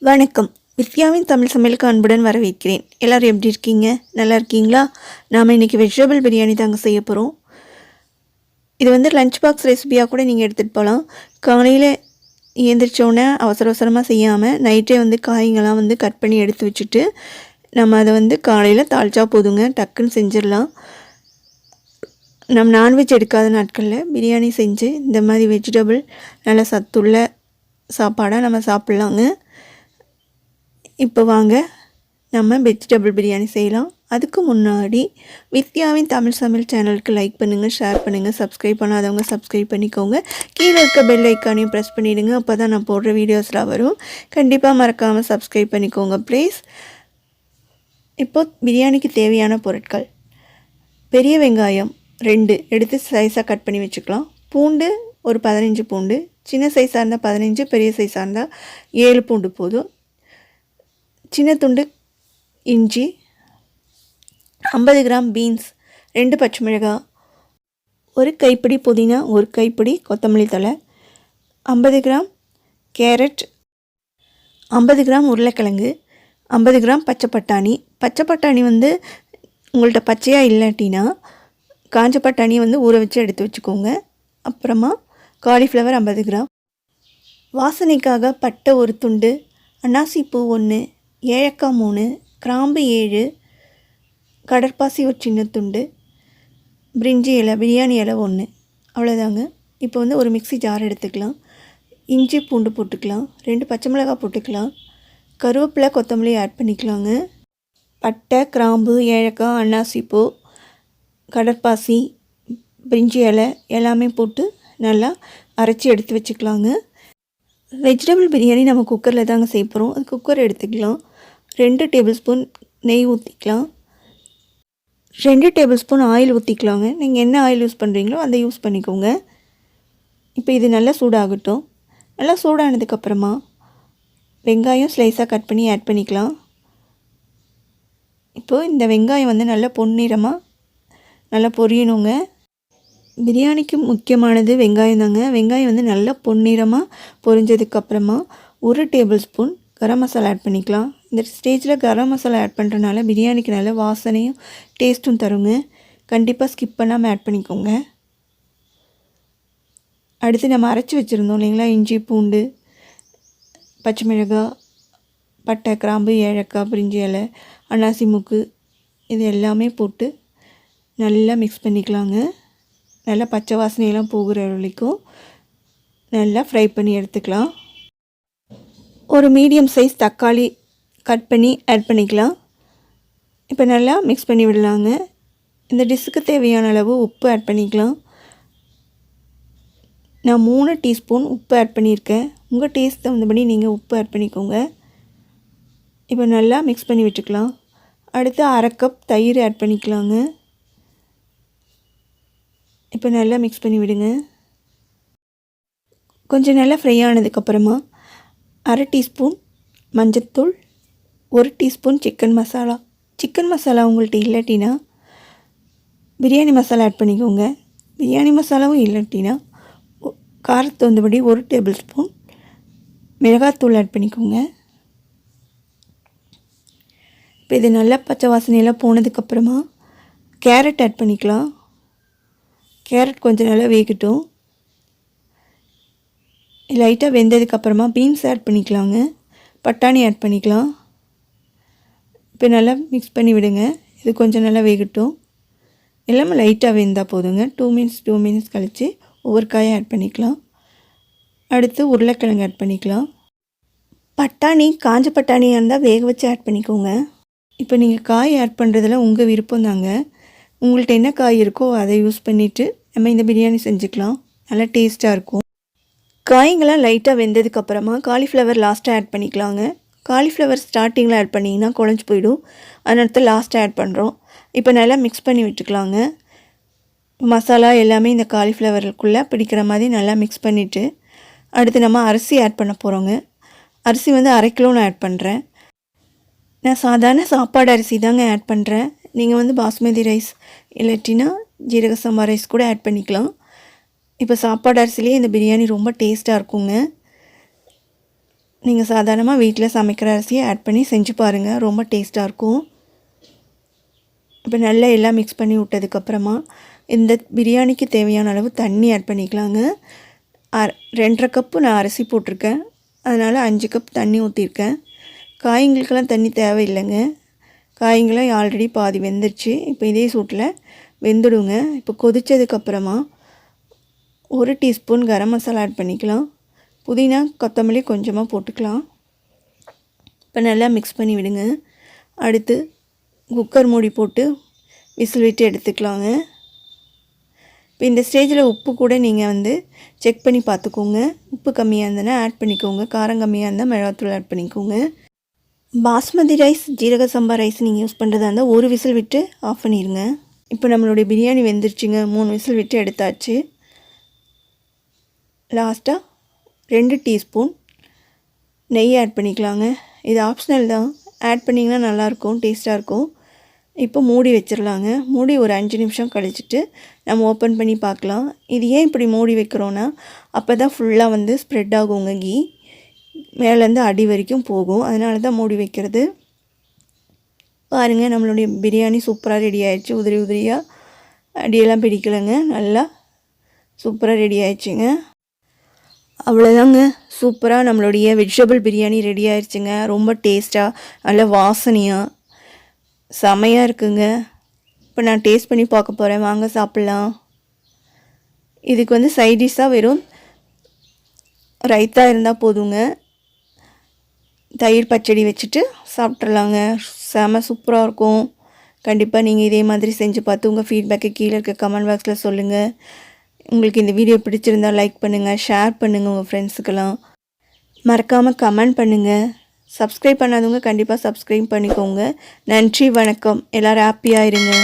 வணக்கம். வித்யாவின் தமிழ் சமையலுக்கு அன்புடன் வரவேற்கிறேன். எல்லோரும் எப்படி இருக்கீங்க? நல்லா இருக்கீங்களா? நாம் இன்றைக்கி வெஜிடபிள் பிரியாணி தாங்க செய்ய போகிறோம். இது வந்து லஞ்ச் பாக்ஸ் ரெசிபியாக கூட நீங்கள் எடுத்துகிட்டு போகலாம். காலையில் எழுந்திரிச்சோன்னே அவசர அவசரமாக செய்யாமல் நைட்டே வந்து காய்கள்லாம் வந்து கட் பண்ணி எடுத்து வச்சுட்டு நம்ம அதை வந்து காலையில் தாளிச்சா போதுங்க. டக்குன்னு செஞ்சிடலாம். நம்ம நான்வெஜ் எடுக்காத நாட்களில் பிரியாணி செஞ்சு இந்த மாதிரி வெஜிடபிள் நல்ல சத்துள்ள சாப்பாடாக நம்ம சாப்பிட்லாங்க. இப்போ வாங்க நம்ம வெஜிடபிள் பிரியாணி செய்யலாம். அதுக்கு முன்னாடி வித்யாவின் தமிழ் சமையல் சேனலுக்கு லைக் பண்ணுங்கள், ஷேர் பண்ணுங்கள், சப்ஸ்கிரைப் பண்ணாதவங்க சப்ஸ்கிரைப் பண்ணிக்கோங்க. கீழே இருக்க பெல் ஐக்கானையும் ப்ரெஸ் பண்ணிவிடுங்க. அப்போ தான் நான் போடுற வீடியோஸ்லாம் வரும். கண்டிப்பாக மறக்காமல் சப்ஸ்கிரைப் பண்ணிக்கோங்க ப்ளீஸ். இப்போது பிரியாணிக்கு தேவையான பொருட்கள்: பெரிய வெங்காயம் 2 எடுத்து சைஸாக கட் பண்ணி வச்சுக்கலாம். பூண்டு ஒரு 15 பூண்டு, சின்ன சைஸாக இருந்தால் 15, பெரிய சைஸாக இருந்தால் 7 பூண்டு போதும். சின்ன துண்டு இஞ்சி, 50 கிராம் பீன்ஸ், 2 பச்சை மிளகாய், ஒரு கைப்பிடி புதினா, ஒரு கைப்பிடி கொத்தமல்லி தழை, 50 கிராம் கேரட், 50 கிராம் உருளைக்கிழங்கு, 50 கிராம் பச்சை பட்டாணி. பச்சை பட்டாணி வந்து உங்கள்கிட்ட பச்சையாக இல்லாட்டினா காஞ்ச பட்டாணியை வந்து ஊற வச்சு எடுத்து வச்சுக்கோங்க. அப்புறமா காலிஃப்ளவர் 50 கிராம், வாசனைக்காக பட்டை ஒரு துண்டு, அன்னாசிப்பூ 1, ஏலக்காய் 3, கிராம்பு 7, கடற்பாசி ஒரு சின்ன துண்டு, பிரிஞ்சி இலை, பிரியாணி இலை 1. அவ்வளோதாங்க. இப்போ வந்து ஒரு மிக்ஸி ஜார் எடுத்துக்கலாம். இஞ்சி பூண்டு போட்டுக்கலாம், 2 பச்சை மிளகாய் போட்டுக்கலாம், கருவேப்பிலை கொத்தமல்லி ஆட் பண்ணிக்கலாங்க. பட்டை, கிராம்பு, ஏலக்காய், அன்னாசிப்பூ, கடற்பாசி, பிரிஞ்சி இலை எல்லாமே போட்டு நல்லா அரைச்சி எடுத்து வச்சுக்கலாங்க. வெஜிடபிள் பிரியாணி நம்ம குக்கரில் தாங்க செய்ய போகிறோம். அது குக்கர் எடுத்துக்கலாம். 2 டேபிள் ஸ்பூன் நெய் ஊற்றிக்கலாம். 2 டேபிள் ஸ்பூன் ஆயில் ஊற்றிக்கலாங்க. நீங்கள் என்ன ஆயில் யூஸ் பண்ணுறீங்களோ அதை யூஸ் பண்ணிக்கோங்க. இப்போ இது நல்லா சூடாகட்டும். நல்லா சூடானதுக்கப்புறமா வெங்காயம் ஸ்லைஸாக கட் பண்ணி ஆட் பண்ணிக்கலாம். இப்போது இந்த வெங்காயம் வந்து நல்லா பொன்னிறமாக நல்லா பொரியணுங்க. பிரியாணிக்கு முக்கியமானது வெங்காயம் தாங்க. வெங்காயம் வந்து நல்லா பொன்னிறமாக பொரிஞ்சதுக்கப்புறமா 1 table spoon garam masala add பண்ணிக்கலாம். இந்த ஸ்டேஜில் கரம் மசாலா ஆட் பண்ணுறதுனால பிரியாணிக்கு நல்ல வாசனையும் டேஸ்ட்டும் தருங்க. கண்டிப்பாக ஸ்கிப் பண்ணாமல் ஆட் பண்ணிக்கோங்க. அடுத்து நம்ம அரைச்சி வச்சுருந்தோம் இல்லைங்களா, இஞ்சி பூண்டு, பச்சை மிளகாய், பட்டை, கிராம்பு, ஏலக்காய், பிரிஞ்சி இலை, அன்னாசி மூக்கு, இது எல்லாமே போட்டு நல்லா மிக்ஸ் பண்ணிக்கலாங்க. நல்லா பச்சை வாசனையெல்லாம் போகிற வரைக்கும் நல்லா ஃப்ரை பண்ணி எடுத்துக்கலாம். ஒரு மீடியம் சைஸ் தக்காளி கட் பண்ணி ஆட் பண்ணிக்கலாம். இப்போ நல்லா மிக்ஸ் பண்ணி விடலாங்க. இந்த டிஷ்ஷுக்கு தேவையான அளவு உப்பு ஆட் பண்ணிக்கலாம். நான் 3 டீஸ்பூன் உப்பு ஆட் பண்ணியிருக்கேன். உங்கள் டேஸ்ட் தகுந்தபடி நீங்கள் உப்பு ஆட் பண்ணிக்கோங்க. இப்போ நல்லா மிக்ஸ் பண்ணி விட்டுக்கலாம். அடுத்து 1/2 கப் தயிர் ஆட் பண்ணிக்கலாங்க. இப்போ நல்லா மிக்ஸ் பண்ணி விடுங்க. கொஞ்சம் நல்லா ஃப்ரை ஆனதுக்கப்புறமா 1/2 டீஸ்பூன் மஞ்சள்தூள், 1 teaspoon chicken masala. Chicken masala உங்கள்கிட்ட இல்லாட்டினா பிரியாணி மசாலா ஆட் பண்ணிக்கோங்க. பிரியாணி மசாலாவும் இல்லாட்டினா காரத்து வந்தபடி 1 டேபிள் ஸ்பூன் மிளகாத்தூள் ஆட் பண்ணிக்கோங்க. இப்போ இது நல்லா பச்சை வாசனையெல்லாம் போனதுக்கப்புறமா கேரட் ஆட் பண்ணிக்கலாம். கேரட் கொஞ்சம் நல்லா வேகட்டும். லைட்டாக வெந்ததுக்கப்புறமா பீன்ஸ் ஆட் பண்ணிக்கலாங்க. பட்டாணி ஆட் பண்ணிக்கலாம். இப்போ நல்லா மிக்ஸ் பண்ணி விடுங்க. இது கொஞ்சம் நல்லா வேகட்டும். எல்லாமே லைட்டாக வெந்தால் போதுங்க. 2 மினிட்ஸ் கழித்து ஒவ்வொரு காயை ஆட் பண்ணிக்கலாம். அடுத்து உருளைக்கிழங்கு ஆட் பண்ணிக்கலாம். பட்டாணி காஞ்ச பட்டாணியாக இருந்தால் வேக வச்சு ஆட் பண்ணிக்கோங்க. இப்போ நீங்கள் காய் ஆட் பண்ணுறதுல உங்கள் விருப்பம் தாங்க. உங்கள்கிட்ட என்ன காய் இருக்கோ அதை யூஸ் பண்ணிவிட்டு நம்ம இந்த பிரியாணி செஞ்சுக்கலாம். நல்லா டேஸ்ட்டாக இருக்கும். காய்ங்களாம் லைட்டாக வெந்ததுக்கப்புறமா காலிஃப்ளவர் லாஸ்ட்டாக ஆட் பண்ணிக்கலாங்க. காலிஃப்ளவர் ஸ்டார்டிங்கில் ஆட் பண்ணிங்கன்னா குழஞ்சி போயிடும். அதனால லாஸ்ட்டாக ஆட் பண்ணுறோம். இப்போ நல்லா மிக்ஸ் பண்ணி விட்டுக்கலாங்க. மசாலா எல்லாமே இந்த காலிஃப்ளவருக்குள்ளே பிடிக்கிற மாதிரி நல்லா மிக்ஸ் பண்ணிவிட்டு அடுத்து நம்ம அரிசி ஆட் பண்ண போகிறோங்க. அரிசி வந்து 1/2 கிலோ நான் ஆட் பண்ணுறேன். நான் சாதாரண சாப்பாடு அரிசி தாங்க ஆட் பண்ணுறேன். நீங்கள் வந்து பாஸ்மதி ரைஸ் இல்லாட்டினா ஜீரக சம்பா ரைஸ் கூட ஆட் பண்ணிக்கலாம். இப்போ சாப்பாடு அரிசிலேயே இந்த பிரியாணி ரொம்ப டேஸ்ட்டாக இருக்குங்க. நீங்கள் சாதாரணமாக வீட்டில் சமைக்கிற அரிசியை ஆட் பண்ணி செஞ்சு பாருங்கள், ரொம்ப டேஸ்ட்டாக இருக்கும். இப்போ நல்லா எல்லாம் மிக்ஸ் பண்ணி விட்டதுக்கப்புறமா இந்த பிரியாணிக்கு தேவையான அளவு தண்ணி ஆட் பண்ணிக்கலாங்க. 2.5 கப்பு நான் அரிசி போட்டிருக்கேன், அதனால் 5 கப் தண்ணி ஊற்றிருக்கேன். காய்களுக்கெல்லாம் தண்ணி தேவையில்லைங்க, காய்களாம் ஆல்ரெடி பாதி வெந்துருச்சு. இப்போ இதே சூட்டில் வெந்துடுங்க. இப்போ கொதித்ததுக்கப்புறமா 1 டீஸ்பூன் கரம் மசாலா ஆட் பண்ணிக்கலாம். புதினா கொத்தமல்லி கொஞ்சமாக போட்டுக்கலாம். இப்போ நல்லா மிக்ஸ் பண்ணி விடுங்க. அடுத்து குக்கர் மூடி போட்டு விசில் விட்டு எடுத்துக்கலாங்க. இப்போ இந்த ஸ்டேஜில் உப்பு கூட நீங்கள் செக் பண்ணி பார்த்துக்கோங்க. உப்பு கம்மியாக இருந்ததுன்னா ஆட் பண்ணிக்கோங்க, காரம் கம்மியாக இருந்தால் மிளகாத்தூள் ஆட் பண்ணிக்கோங்க. பாஸ்மதி ரைஸ், ஜீரக சம்பா ரைஸ் நீங்கள் யூஸ் பண்ணுறதா இருந்தால் 1 விசில் விட்டு ஆஃப் பண்ணிடுங்க. இப்போ நம்மளுடைய பிரியாணி வெந்துருச்சுங்க, 3 விசில் விட்டு எடுத்தாச்சு. லாஸ்ட்டாக 2 டீஸ்பூன் நெய் ஆட் பண்ணிக்கலாங்க. இது ஆப்ஷனல் தான், ஆட் பண்ணிங்கன்னா நல்லாயிருக்கும், டேஸ்ட்டாக இருக்கும். இப்போ மூடி வச்சிடலாங்க. மூடி ஒரு 5 நிமிஷம் கழிச்சிட்டு நம்ம ஓப்பன் பண்ணி பார்க்கலாம். இது ஏன் இப்படி மூடி வைக்கிறோன்னா, அப்போ தான் ஃபுல்லாக ஸ்ப்ரெட் ஆகுங்க, கீ மேலேருந்து அடி வரைக்கும் போகும், அதனால தான் மூடி வைக்கிறது. பாருங்கள், நம்மளுடைய பிரியாணி சூப்பராக ரெடி ஆயிடுச்சு. உதிரி உதிரியாக அடியெல்லாம் பிடிக்கலைங்க, நல்லா சூப்பராக ரெடி ஆயிடுச்சுங்க. அவ்வளோதாங்க, சூப்பராக நம்மளுடைய வெஜிடபிள் பிரியாணி ரெடி ஆயிடுச்சுங்க. ரொம்ப டேஸ்ட்டாக நல்ல வாசனையாக செமையாக இருக்குங்க. இப்போ நான் டேஸ்ட் பண்ணி பார்க்க போகிறேன், வாங்க சாப்பிட்லாம். இதுக்கு சைட் டிஷ்ஷாக வெறும் ரைத்தா இருந்தால் போதுங்க, தயிர் பச்சடி வச்சுட்டு சாப்பிட்றலாங்க. செம சூப்பராக இருக்கும். கண்டிப்பாக நீங்கள் இதே மாதிரி செஞ்சு பார்த்து உங்கள் ஃபீட்பேக்கை கீழே இருக்க கமெண்ட் பாக்ஸில் சொல்லுங்கள். உங்களுக்கு இந்த வீடியோ பிடிச்சிருந்தால் லைக் பண்ணுங்கள், ஷேர் பண்ணுங்கள் உங்கள் ஃப்ரெண்ட்ஸுக்கெல்லாம். மறக்காமல் கமெண்ட் பண்ணுங்கள். சப்ஸ்கிரைப் பண்ணாதவங்க கண்டிப்பாக சப்ஸ்கிரைப் பண்ணிக்கோங்க. நன்றி, வணக்கம். எல்லோரும் ஹாப்பியாக இருங்க.